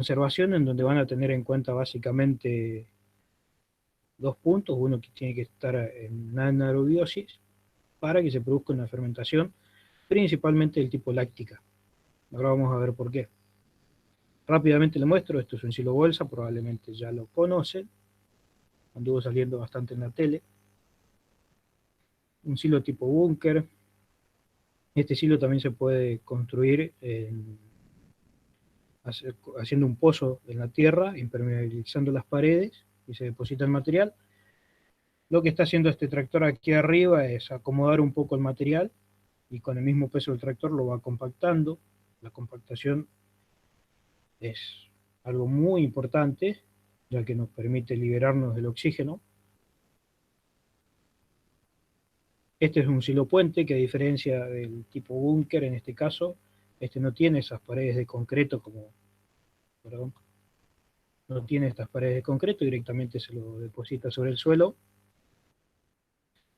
conservación, en donde van a tener en cuenta básicamente dos puntos. Uno, que tiene que estar en anaerobiosis para que se produzca una fermentación, principalmente del tipo láctica. Ahora vamos a ver por qué. Rápidamente le muestro, esto es un silo bolsa, probablemente ya lo conocen, anduvo saliendo bastante en la tele. Un silo tipo búnker. Este silo también se puede construir haciendo un pozo en la tierra, impermeabilizando las paredes y se deposita el material. Lo que está haciendo este tractor aquí arriba es acomodar un poco el material y con el mismo peso del tractor lo va compactando. La compactación es algo muy importante, ya que nos permite liberarnos del oxígeno. Este es un silo puente que, a diferencia del tipo búnker, en este caso, este no tiene esas paredes de concreto perdón, no tiene estas paredes de concreto, directamente se lo deposita sobre el suelo,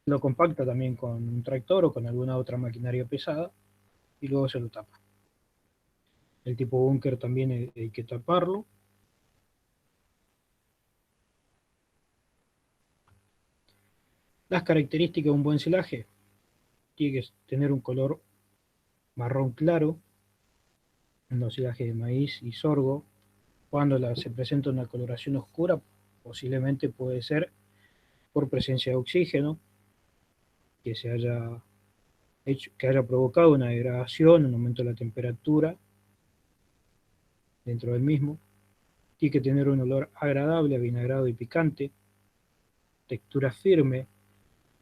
lo compacta también con un tractor o con alguna otra maquinaria pesada y luego se lo tapa. El tipo búnker también hay que taparlo. Las características de un buen silaje: tiene que tener un color marrón claro en los silajes de maíz y sorgo. Cuando se presenta una coloración oscura, posiblemente puede ser por presencia de oxígeno, que que haya provocado una degradación, un aumento de la temperatura dentro del mismo. Tiene que tener un olor agradable, avinagrado y picante, textura firme,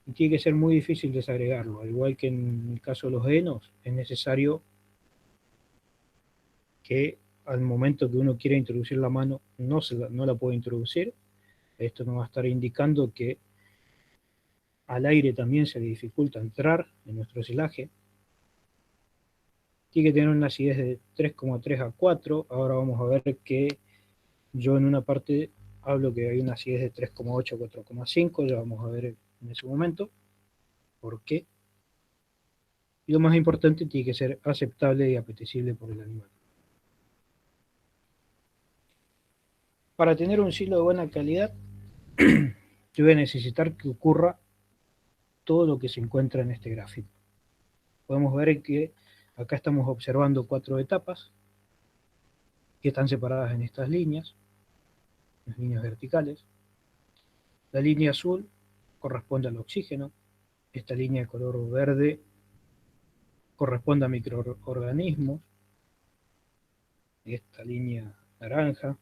y tiene que ser muy difícil desagregarlo. Al igual que en el caso de los henos, es necesario que al momento que uno quiera introducir la mano no la puede introducir. Esto nos va a estar indicando que al aire también se le dificulta entrar en nuestro silaje. Tiene que tener una acidez de 3,3 a 4. Ahora vamos a ver que yo en una parte hablo que hay una acidez de 3,8 a 4,5. Ya vamos a ver en ese momento por qué. Y lo más importante, tiene que ser aceptable y apetecible por el animal. Para tener un silo de buena calidad, yo voy a necesitar que ocurra todo lo que se encuentra en este gráfico. Podemos ver que acá estamos observando 4 etapas que están separadas en estas líneas, las líneas verticales. La línea azul corresponde al oxígeno, esta línea de color verde corresponde a microorganismos, esta línea naranja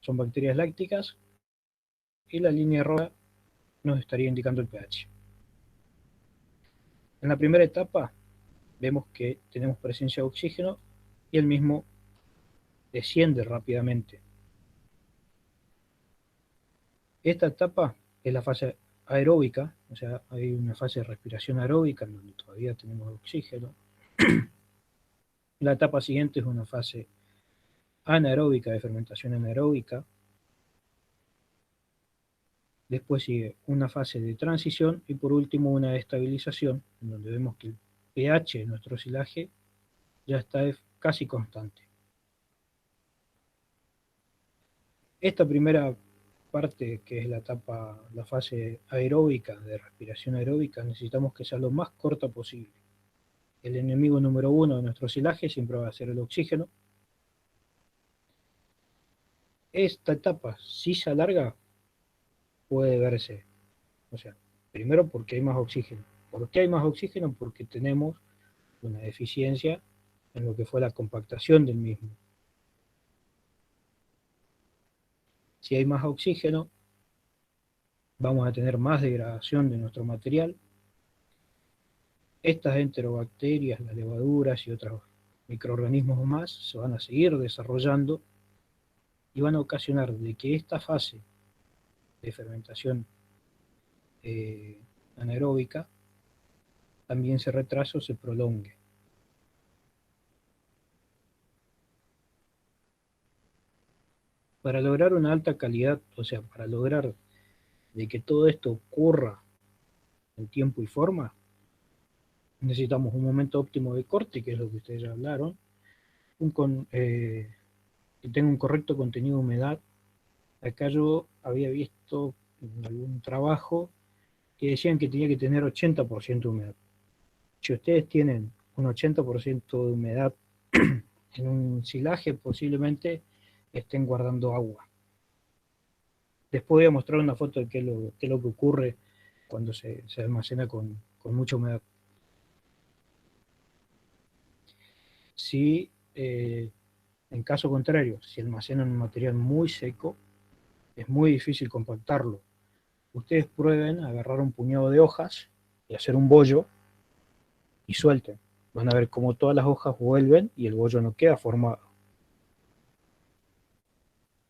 son bacterias lácticas y la línea roja nos estaría indicando el pH. En la primera etapa vemos que tenemos presencia de oxígeno y el mismo desciende rápidamente. Esta etapa es la fase aeróbica, o sea, hay una fase de respiración aeróbica en donde todavía tenemos oxígeno. La etapa siguiente es una fase anaeróbica, de fermentación anaeróbica. Después sigue una fase de transición y por último una de estabilización, en donde vemos que el pH de nuestro silaje ya está casi constante. Esta primera parte, que es la fase aeróbica, de respiración aeróbica, necesitamos que sea lo más corta posible. El enemigo número uno de nuestro silaje siempre va a ser el oxígeno. Esta etapa, si se alarga, puede verse, o sea, primero porque hay más oxígeno. ¿Por qué hay más oxígeno? Porque tenemos una deficiencia en lo que fue la compactación del mismo. Si hay más oxígeno, vamos a tener más degradación de nuestro material. Estas enterobacterias, las levaduras y otros microorganismos más se van a seguir desarrollando y van a ocasionar de que esta fase de fermentación anaeróbica también se retrase o se prolongue. Para lograr una alta calidad, o sea, para lograr de que todo esto ocurra en tiempo y forma, necesitamos un momento óptimo de corte, que es lo que ustedes ya hablaron, un que tenga un correcto contenido de humedad. Acá yo había visto en algún trabajo que decían que tenía que tener 80% de humedad. Si ustedes tienen un 80% de humedad en un silaje, posiblemente estén guardando agua. Después voy a mostrar una foto de qué es lo que ocurre cuando se almacena con mucha humedad. Si, en caso contrario, si almacenan un material muy seco, es muy difícil compactarlo. Ustedes prueben agarrar un puñado de hojas y hacer un bollo y suelten. Van a ver cómo todas las hojas vuelven y el bollo no queda formado.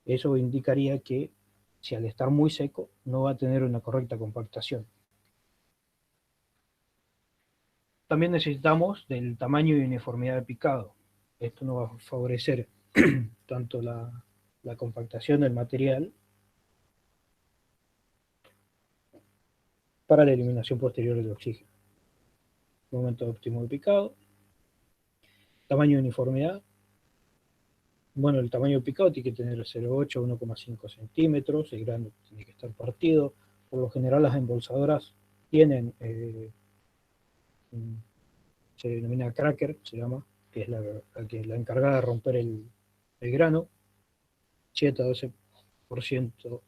Eso indicaría que si al estar muy seco no va a tener una correcta compactación. También necesitamos del tamaño y uniformidad de picado. Esto nos va a favorecer tanto la compactación del material para la eliminación posterior del oxígeno. Momento óptimo de picado. Tamaño y uniformidad. Bueno, el tamaño de picado tiene que tener 0,8 a 1,5 centímetros, el grano tiene que estar partido. Por lo general las embolsadoras tienen, se denomina cracker, se llama, que es la encargada de romper el grano, 7 a 12%,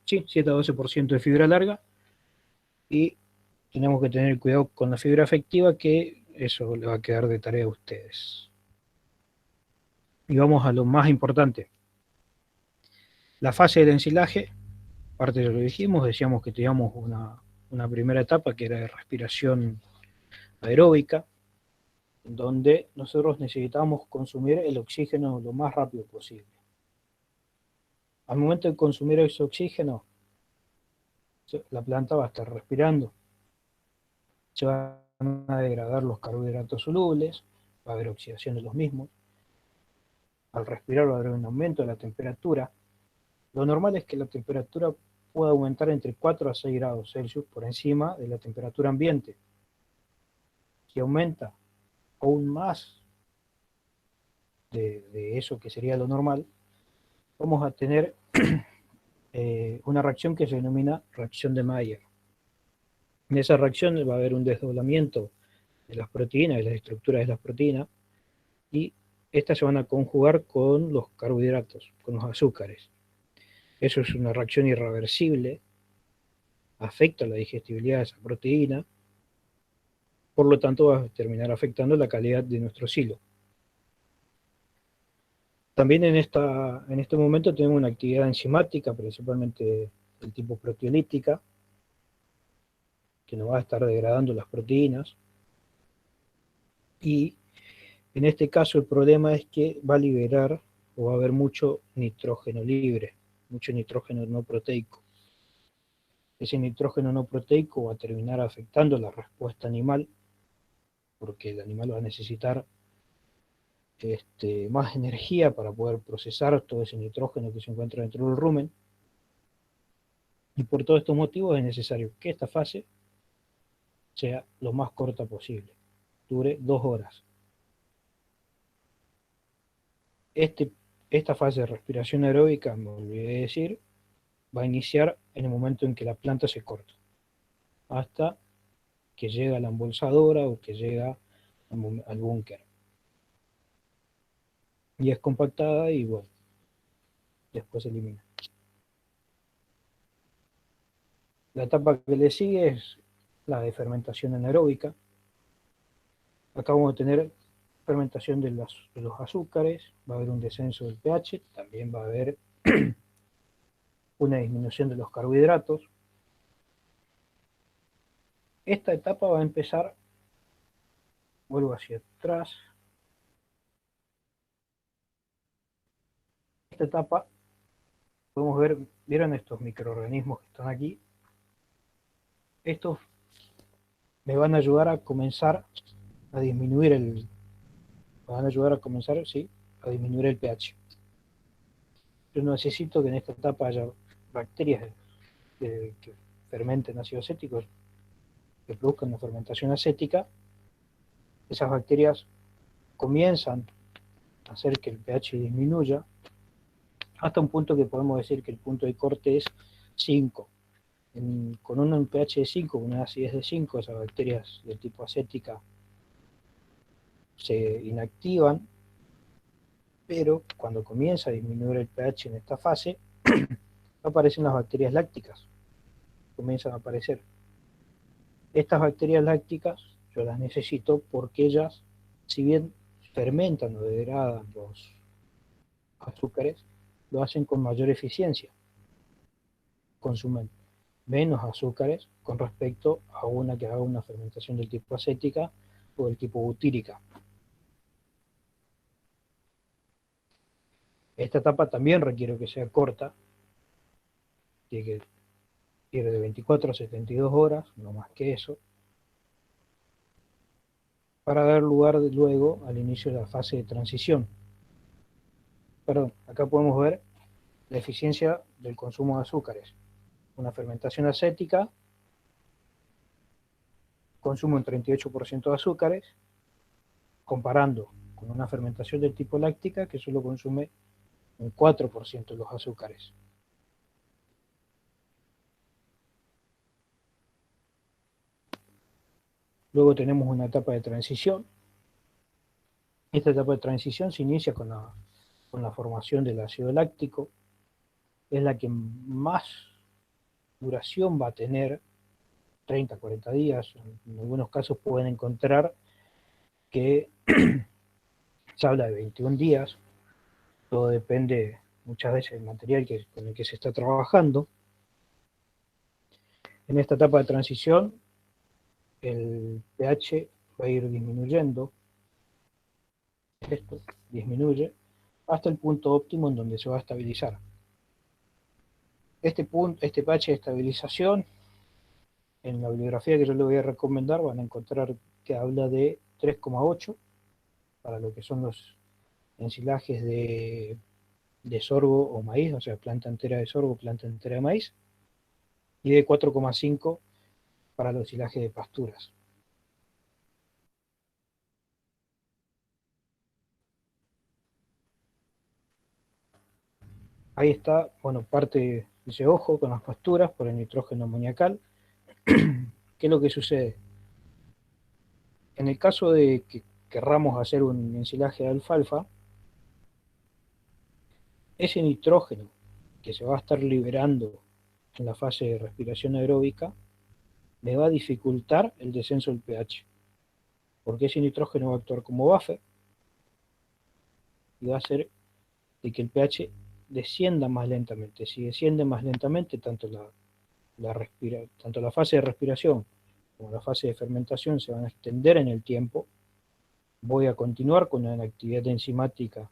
sí, 7 a 12% de fibra larga, y tenemos que tener cuidado con la fibra afectiva, que eso le va a quedar de tarea a ustedes. Y vamos a lo más importante, la fase del ensilaje. Parte ya lo dijimos, decíamos que teníamos una primera etapa que era de respiración aeróbica, donde nosotros necesitábamos consumir el oxígeno lo más rápido posible. Al momento de consumir ese oxígeno, la planta va a estar respirando, se van a degradar los carbohidratos solubles, va a haber oxidación de los mismos, al respirar va a haber un aumento de la temperatura. Lo normal es que la temperatura pueda aumentar entre 4 a 6 grados Celsius por encima de la temperatura ambiente. Si aumenta aún más de eso que sería lo normal, vamos a tener una reacción que se denomina reacción de Maillard. En esa reacción va a haber un desdoblamiento de las proteínas, de las estructuras de las proteínas, y estas se van a conjugar con los carbohidratos, con los azúcares. Eso es una reacción irreversible, afecta la digestibilidad de esa proteína, por lo tanto va a terminar afectando la calidad de nuestro silo. También en este momento tenemos una actividad enzimática, principalmente del tipo proteolítica, que nos va a estar degradando las proteínas, y en este caso el problema es que va a liberar o va a haber mucho nitrógeno libre, mucho nitrógeno no proteico. Ese nitrógeno no proteico va a terminar afectando la respuesta animal, porque el animal va a necesitar más energía para poder procesar todo ese nitrógeno que se encuentra dentro del rumen, y por todos estos motivos es necesario que esta fase sea lo más corta posible, dure 2 horas. Esta fase de respiración aeróbica, me olvidé de decir, va a iniciar en el momento en que la planta se corta, hasta que llega a la embolsadora o que llega al búnker. Y es compactada y bueno, después se elimina. La etapa que le sigue es la de fermentación anaeróbica. Acá vamos a tener fermentación de los azúcares, va a haber un descenso del pH, también va a haber una disminución de los carbohidratos. Esta etapa va a empezar, vuelvo hacia atrás, esta etapa podemos ver, ¿vieron estos microorganismos que están aquí? Estos me van a ayudar a comenzar a disminuir sí, a disminuir el pH. Yo necesito que en esta etapa haya bacterias que fermenten ácido acético, que produzcan una fermentación acética. Esas bacterias comienzan a hacer que el pH disminuya, hasta un punto que podemos decir que el punto de corte es 5. Con un pH de 5, una acidez de 5, esas bacterias del tipo acética se inactivan, pero cuando comienza a disminuir el pH en esta fase, aparecen las bacterias lácticas, comienzan a aparecer. Estas bacterias lácticas yo las necesito porque ellas, si bien fermentan o degradan los azúcares, lo hacen con mayor eficiencia, consumen menos azúcares con respecto a una que haga una fermentación del tipo acética o del tipo butírica. Esta etapa también requiere que sea corta, tiene que ir de 24 a 72 horas, no más que eso, para dar lugar luego al inicio de la fase de transición. Perdón, acá podemos ver la eficiencia del consumo de azúcares. Una fermentación acética consume un 38% de azúcares, comparando con una fermentación del tipo láctica que solo consume un 4% de los azúcares. Luego tenemos una etapa de transición. Esta etapa de transición se inicia con la formación del ácido láctico. Es la que más duración va a tener, 30, 40 días. En algunos casos pueden encontrar que se habla de 21 días. Todo depende muchas veces del material con el que se está trabajando. En esta etapa de transición, el pH va a ir disminuyendo. Esto disminuye hasta el punto óptimo en donde se va a estabilizar. Este pH de estabilización, en la bibliografía que yo les voy a recomendar, van a encontrar que habla de 3,8 para lo que son los ensilajes de sorgo o maíz, o sea, planta entera de sorgo, planta entera de maíz, y de 4,5 para los ensilajes de pasturas. Ahí está, bueno, parte dice ojo con las pasturas por el nitrógeno amoniacal. ¿Qué es lo que sucede? En el caso de que querramos hacer un ensilaje de alfalfa, ese nitrógeno que se va a estar liberando en la fase de respiración aeróbica me va a dificultar el descenso del pH, porque ese nitrógeno va a actuar como buffer y va a hacer de que el pH descienda más lentamente. Si desciende más lentamente, tanto la fase de respiración como la fase de fermentación se van a extender en el tiempo. Voy a continuar con una actividad enzimática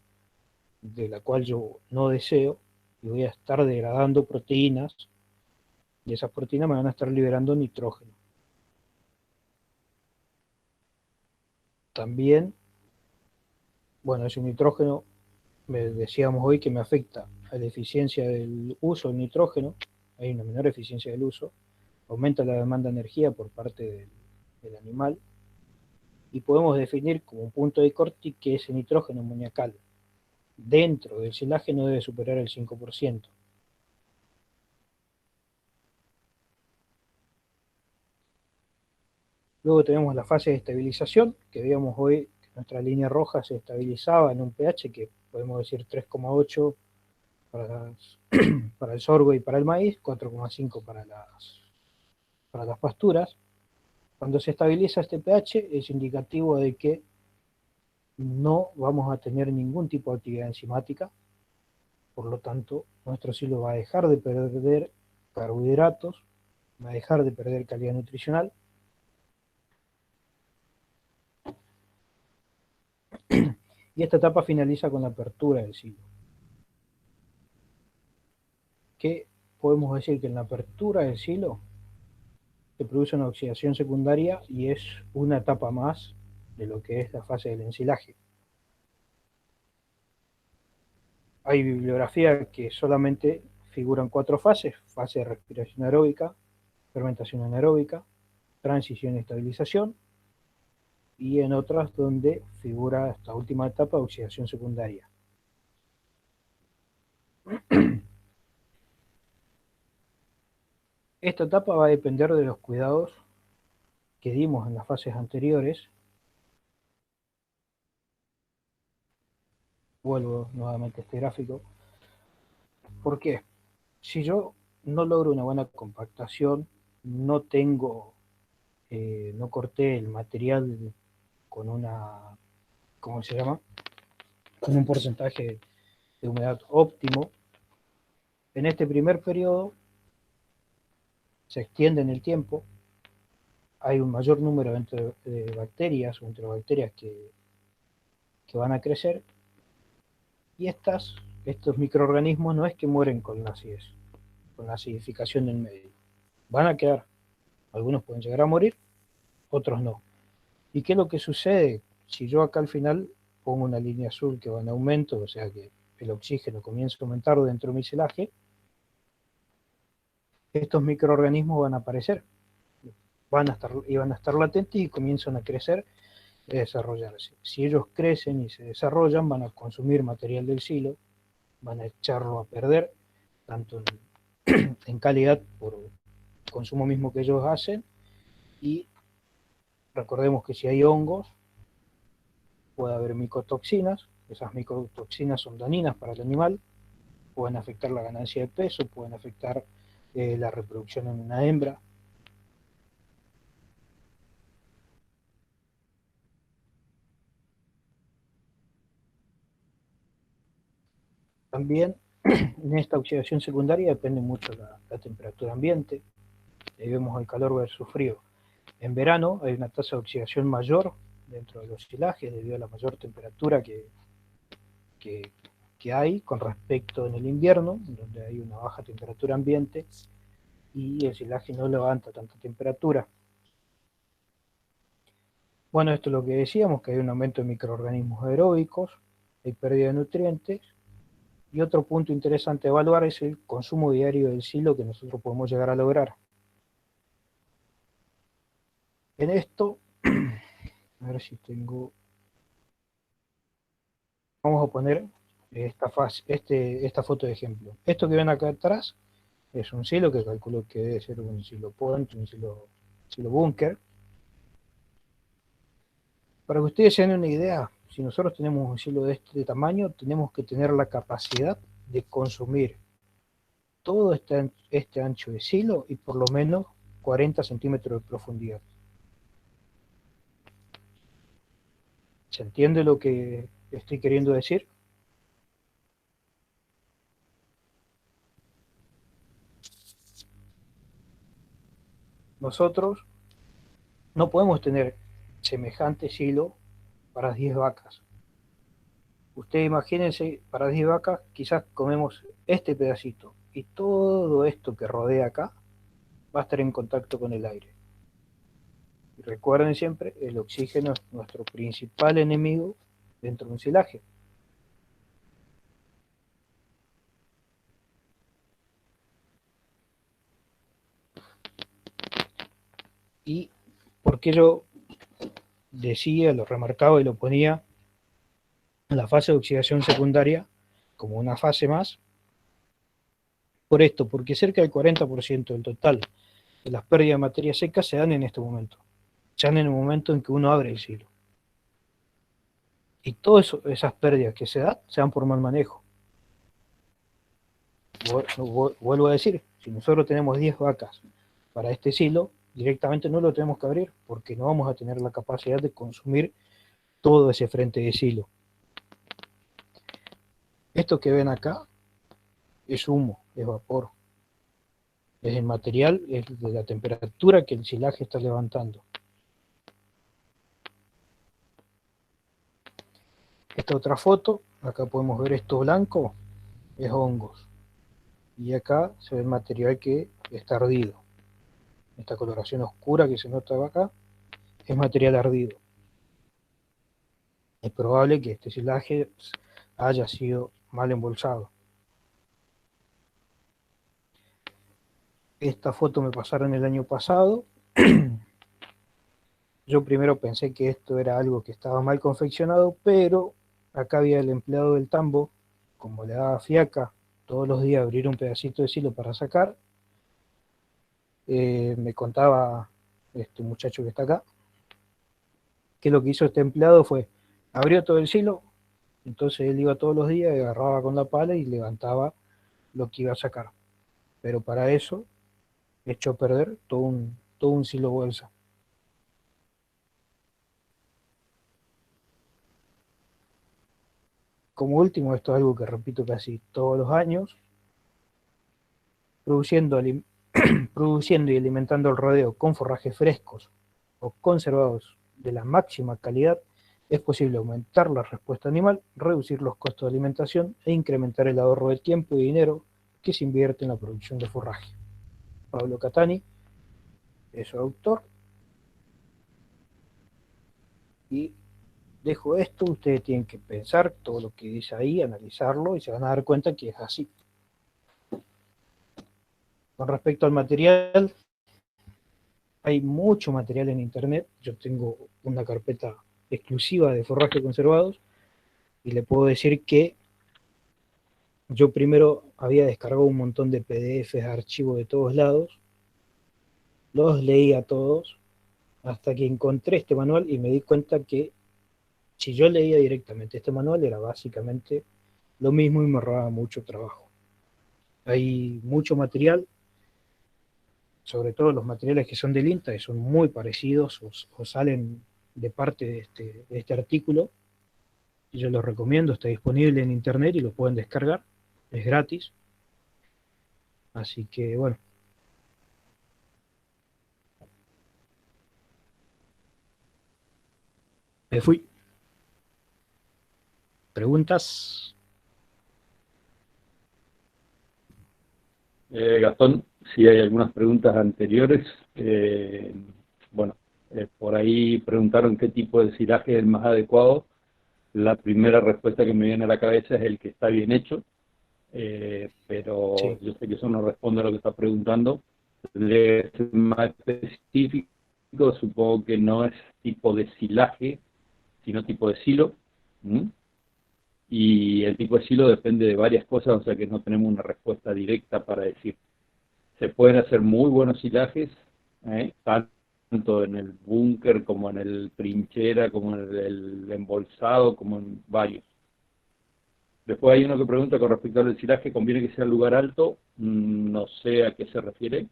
de la cual yo no deseo y voy a estar degradando proteínas y esas proteínas me van a estar liberando nitrógeno. También, bueno, ese nitrógeno, decíamos hoy que me afecta a la eficiencia del uso del nitrógeno, hay una menor eficiencia del uso, aumenta la demanda de energía por parte del animal, y podemos definir como un punto de corte que ese nitrógeno amoniacal dentro del silaje no debe superar el 5%. Luego tenemos la fase de estabilización, que veíamos hoy que nuestra línea roja se estabilizaba en un pH que podemos decir 3,8 para, para el sorgo y para el maíz, 4,5 para las pasturas. Cuando se estabiliza este pH es indicativo de que no vamos a tener ningún tipo de actividad enzimática, por lo tanto nuestro silo va a dejar de perder carbohidratos, va a dejar de perder calidad nutricional, y esta etapa finaliza con la apertura del silo. ¿Qué podemos decir? Que en la apertura del silo se produce una oxidación secundaria y es una etapa más de lo que es la fase del ensilaje. Hay bibliografía que solamente figuran 4 fases: fase de respiración aeróbica, fermentación anaeróbica, transición y estabilización, y en otras donde figura esta última etapa de oxidación secundaria. Esta etapa va a depender de los cuidados que dimos en las fases anteriores. Vuelvo nuevamente a este gráfico. ¿Por qué? Si yo no logro una buena compactación, no tengo, no corté el material con una, ¿cómo se llama? Con un porcentaje de humedad óptimo, en este primer periodo se extiende en el tiempo, hay un mayor número de bacterias o enterobacterias que van a crecer, y estos microorganismos no es que mueren con la acidez, con la acidificación del medio. Van a quedar, algunos pueden llegar a morir, otros no. ¿Y qué es lo que sucede? Si yo acá al final pongo una línea azul que va en aumento, o sea que el oxígeno comienza a aumentar dentro del micelaje, estos microorganismos van a aparecer, van a estar latentes y comienzan a crecer y a desarrollarse. Si ellos crecen y se desarrollan, van a consumir material del silo, van a echarlo a perder, tanto en calidad por el consumo mismo que ellos hacen, y recordemos que si hay hongos, puede haber micotoxinas, esas micotoxinas son dañinas para el animal, pueden afectar la ganancia de peso, pueden afectar la reproducción en una hembra. También en esta oxidación secundaria depende mucho la temperatura ambiente. Ahí vemos el calor versus frío. En verano hay una tasa de oxidación mayor dentro de los silajes debido a la mayor temperatura que, que hay con respecto en el invierno, donde hay una baja temperatura ambiente y el silaje no levanta tanta temperatura. Bueno, esto es lo que decíamos, que hay un aumento de microorganismos aeróbicos, hay pérdida de nutrientes, y otro punto interesante a evaluar es el consumo diario del silo que nosotros podemos llegar a lograr. En esto, a ver si tengo, vamos a poner esta foto de ejemplo. Esto que ven acá atrás es un silo que calculo que debe ser un silo point, un silo búnker. Para que ustedes se den una idea, si nosotros tenemos un silo de este tamaño, tenemos que tener la capacidad de consumir todo este ancho de silo y por lo menos 40 centímetros de profundidad. ¿Se entiende lo que estoy queriendo decir? Nosotros no podemos tener semejante silo para 10 vacas. Ustedes imagínense, para 10 vacas quizás comemos este pedacito y todo esto que rodea acá va a estar en contacto con el aire. Y recuerden siempre, el oxígeno es nuestro principal enemigo dentro de un silaje. Y porque yo decía, lo remarcaba y lo ponía la fase de oxidación secundaria como una fase más, por esto, porque cerca del 40% del total de las pérdidas de materia seca se dan en este momento, se dan en el momento en que uno abre el silo. Y todas esas pérdidas que se dan por mal manejo. Vuelvo a decir, si nosotros tenemos 10 vacas para este silo, directamente no lo tenemos que abrir porque no vamos a tener la capacidad de consumir todo ese frente de silo. Esto que ven acá es humo, es vapor, es el material, es de la temperatura que el silaje está levantando. Esta otra foto, acá podemos ver esto blanco, es hongos. Y acá se ve el material que está ardido. Esta coloración oscura que se nota acá es material ardido. Es probable que este silaje haya sido mal embolsado. Esta foto me pasaron el año pasado. Yo primero pensé que esto era algo que estaba mal confeccionado, pero acá había el empleado del tambo, como le daba fiaca todos los días abrir un pedacito de silo para sacar. Me contaba este muchacho que está acá, que lo que hizo este empleado fue, abrió todo el silo, entonces él iba todos los días, agarraba con la pala y levantaba lo que iba a sacar. Pero para eso echó a perder todo un silo bolsa. Como último, esto es algo que repito casi todos los años, produciendo, produciendo y alimentando el rodeo con forrajes frescos o conservados de la máxima calidad, es posible aumentar la respuesta animal, reducir los costos de alimentación e incrementar el ahorro de tiempo y dinero que se invierte en la producción de forraje. Pablo Catani es su autor y dejo esto, ustedes tienen que pensar todo lo que dice ahí, analizarlo y se van a dar cuenta que es así. Con respecto al material, hay mucho material en internet, yo tengo una carpeta exclusiva de forraje conservados y le puedo decir que yo primero había descargado un montón de PDFs, archivos de todos lados, los leía todos hasta que encontré este manual y me di cuenta que si yo leía directamente este manual era básicamente lo mismo y me ahorraba mucho trabajo. Hay mucho material, sobre todo los materiales que son del INTA, que son muy parecidos o salen de parte de este artículo. Yo los recomiendo, está disponible en internet y lo pueden descargar, es gratis. Así que bueno, me fui. ¿Preguntas? Gastón, si hay algunas preguntas anteriores. Bueno, por ahí preguntaron qué tipo de silaje es el más adecuado. La primera respuesta que me viene a la cabeza es el que está bien hecho, pero Sí, yo sé que eso no responde a lo que está preguntando. Debe ser más específico, supongo que no es tipo de silaje, sino tipo de silo. ¿Mm? Y el tipo de silo depende de varias cosas, o sea que no tenemos una respuesta directa para decir. Se pueden hacer muy buenos silajes, tanto en el búnker como en el trinchera, como en el embolsado, como en varios. Después hay uno que pregunta con respecto al silaje, ¿conviene que sea lugar alto? No sé a qué se refiere,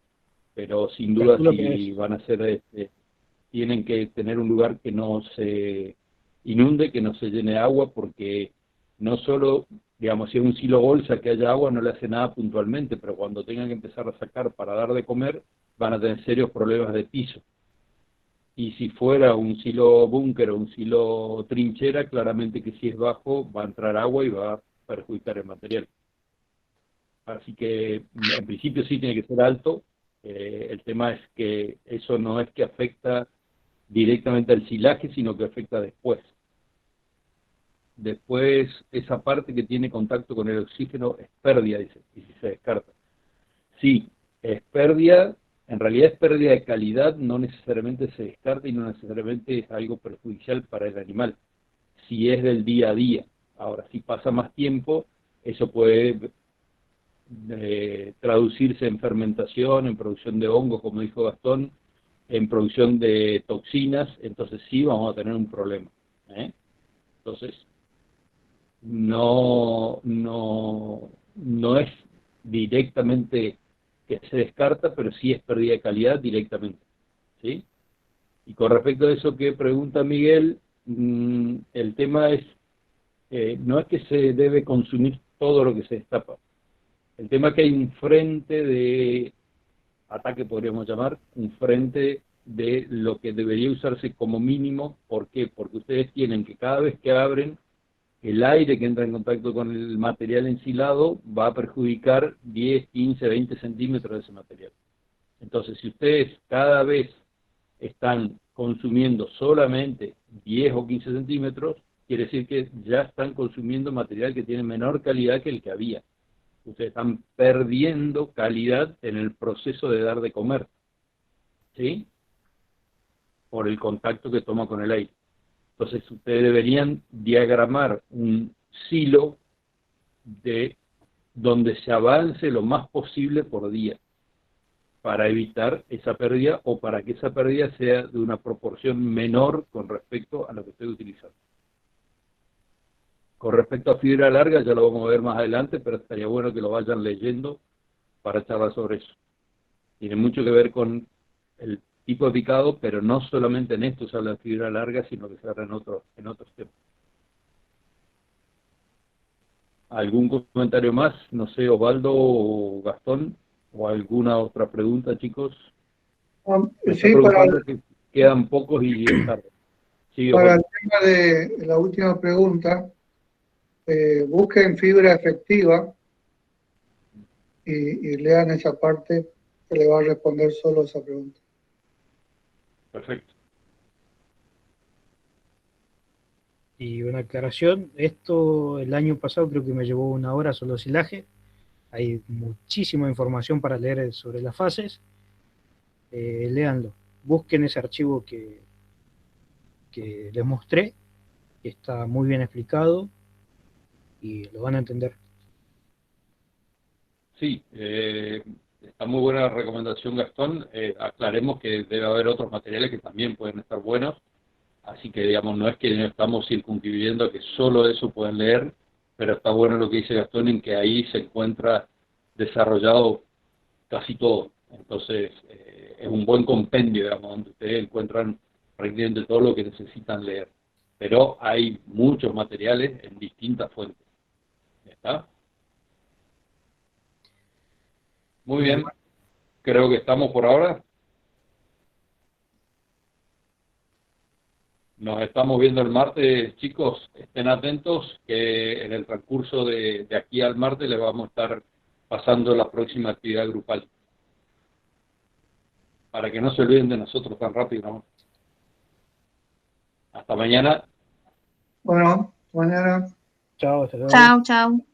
pero sin duda calculo que si es. van a ser, tienen que tener un lugar que no se inunde, que no se llene de agua, porque no solo, digamos, si es un silo bolsa que haya agua no le hace nada puntualmente, pero cuando tengan que empezar a sacar para dar de comer, van a tener serios problemas de piso. Y si fuera un silo búnker o un silo trinchera, claramente que si es bajo va a entrar agua y va a perjudicar el material. Así que en principio sí tiene que ser alto. El tema es que eso no es que afecta directamente al silaje, sino que afecta después. Después, esa parte que tiene contacto con el oxígeno es pérdida, dice, y si se descarta. Sí, es pérdida, en realidad es pérdida de calidad, no necesariamente se descarta y no necesariamente es algo perjudicial para el animal, si es del día a día. Ahora, si pasa más tiempo, eso puede traducirse en fermentación, en producción de hongos, como dijo Gastón, en producción de toxinas, entonces sí vamos a tener un problema. ¿Eh? Entonces, no es directamente que se descarta, pero sí es pérdida de calidad directamente. ¿Sí? Y con respecto a eso que pregunta Miguel, el tema es, no es que se debe consumir todo lo que se destapa. El tema es que hay un frente de ataque, podríamos llamar, un frente de lo que debería usarse como mínimo. ¿Por qué? Porque ustedes tienen que cada vez que abren, el aire que entra en contacto con el material ensilado va a perjudicar 10, 15, 20 centímetros de ese material. Entonces, si ustedes cada vez están consumiendo solamente 10 o 15 centímetros, quiere decir que ya están consumiendo material que tiene menor calidad que el que había. Ustedes están perdiendo calidad en el proceso de dar de comer, ¿sí? Por el contacto que toma con el aire. Entonces, ustedes deberían diagramar un silo de donde se avance lo más posible por día, para evitar esa pérdida o para que esa pérdida sea de una proporción menor con respecto a lo que estoy utilizando. Con respecto a fibra larga, ya lo vamos a ver más adelante, pero estaría bueno que lo vayan leyendo para charlar sobre eso. Tiene mucho que ver con el tipo de picado, pero no solamente en esto se habla de fibra larga, sino que se habla en otros temas. ¿Algún comentario más? No sé, Osvaldo o Gastón, o alguna otra pregunta, chicos. Me está Sí, preguntando que quedan pocos y es tarde. Sí, para el Osvaldo. tema de la última pregunta, busquen fibra efectiva y lean esa parte que le va a responder solo esa pregunta. Perfecto. Y una aclaración, esto el año pasado creo que me llevó 1 hora solo silaje. Hay muchísima información para leer sobre las fases. Léanlo, busquen ese archivo que les mostré, que está muy bien explicado y lo van a entender. Sí, está muy buena la recomendación, Gastón. Aclaremos que debe haber otros materiales que también pueden estar buenos. Así que, digamos, no es que no estamos circunscribiendo que solo eso pueden leer, pero está bueno lo que dice Gastón en que ahí se encuentra desarrollado casi todo. Entonces, es un buen compendio, digamos, donde ustedes encuentran prácticamente todo lo que necesitan leer. Pero hay muchos materiales en distintas fuentes. ¿Ya está? Muy bien. Creo que estamos por ahora. Nos estamos viendo el martes, chicos. Estén atentos que en el transcurso de aquí al martes les vamos a estar pasando la próxima actividad grupal. Para que no se olviden de nosotros tan rápido, ¿no? Hasta mañana. Bueno, mañana. Chao, hasta luego. Chao, chao.